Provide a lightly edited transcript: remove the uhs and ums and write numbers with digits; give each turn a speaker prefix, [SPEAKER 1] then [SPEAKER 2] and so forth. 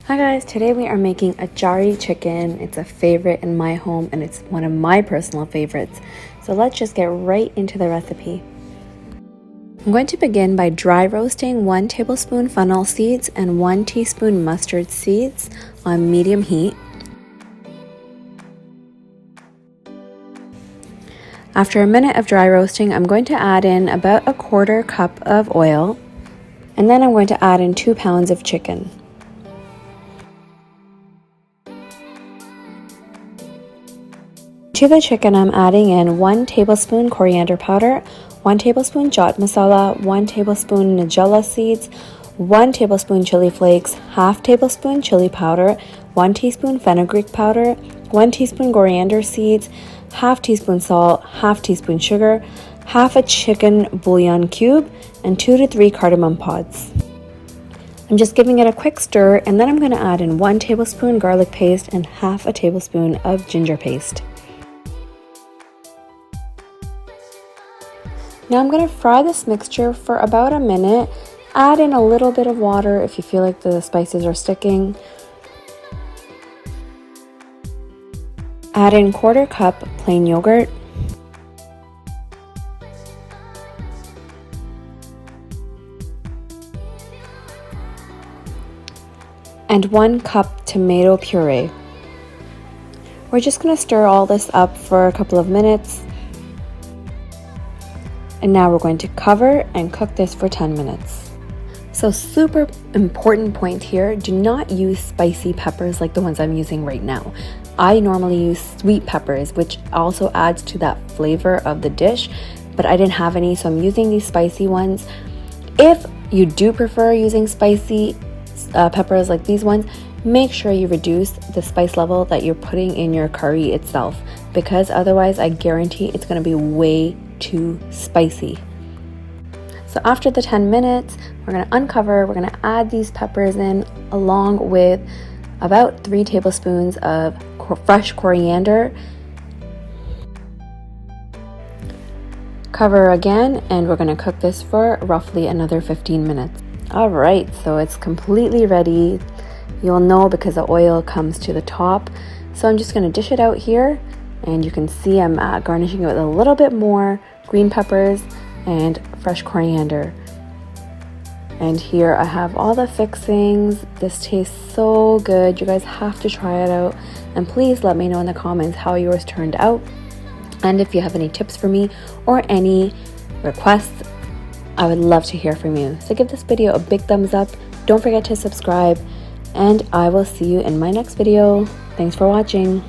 [SPEAKER 1] Hi guys, today we are making Achari chicken. It's a favorite in my home and it's one of my personal favorites. So let's just get right into the recipe. I'm going to begin by dry roasting 1 tablespoon fennel seeds and 1 teaspoon mustard seeds on medium heat. After a minute of dry roasting, I'm going to add in about a 1/4 cup of oil, and then I'm going to add in 2 pounds of chicken. To the chicken, I'm adding in 1 tablespoon coriander powder, 1 tablespoon chaat masala, 1 tablespoon nigella seeds, 1 tablespoon chili flakes, half tablespoon chili powder, 1 teaspoon fenugreek powder, 1 teaspoon coriander seeds, half teaspoon salt, half teaspoon sugar, half a chicken bouillon cube, and 2 to 3 cardamom pods. I'm just giving it a quick stir, and then I'm going to add in 1 tablespoon garlic paste and half a tablespoon of ginger paste. Now I'm going to fry this mixture for about a minute. Add in a little bit of water if you feel like the spices are sticking. Add in 1/4 cup plain yogurt. And 1 cup tomato puree. We're just going to stir all this up for a couple of minutes. And now we're going to cover and cook this for 10 minutes. So super important point here, do not use spicy peppers like the ones I'm using right now. I normally use sweet peppers, which also adds to that flavor of the dish, but I didn't have any, so I'm using these spicy ones. If you do prefer using spicy peppers like these ones, make sure you reduce the spice level that you're putting in your curry itself, because otherwise I guarantee it's going to be way too spicy. So after the 10 minutes, we're going to uncover, we're going to add these peppers in along with about 3 tablespoons of fresh coriander. Cover again, and we're going to cook this for roughly another 15 minutes. All right, so it's completely ready. You'll know because the oil comes to the top. So I'm just going to dish it out here, and you can see I'm garnishing it with a little bit more green peppers and fresh coriander. And here I have all the fixings. This tastes so good. You guys have to try it out, and please let me know in the comments how yours turned out, and if you have any tips for me or any requests, I would love to hear from you. So give this video a big thumbs up, don't forget to subscribe, and I will see you in my next video. Thanks for watching.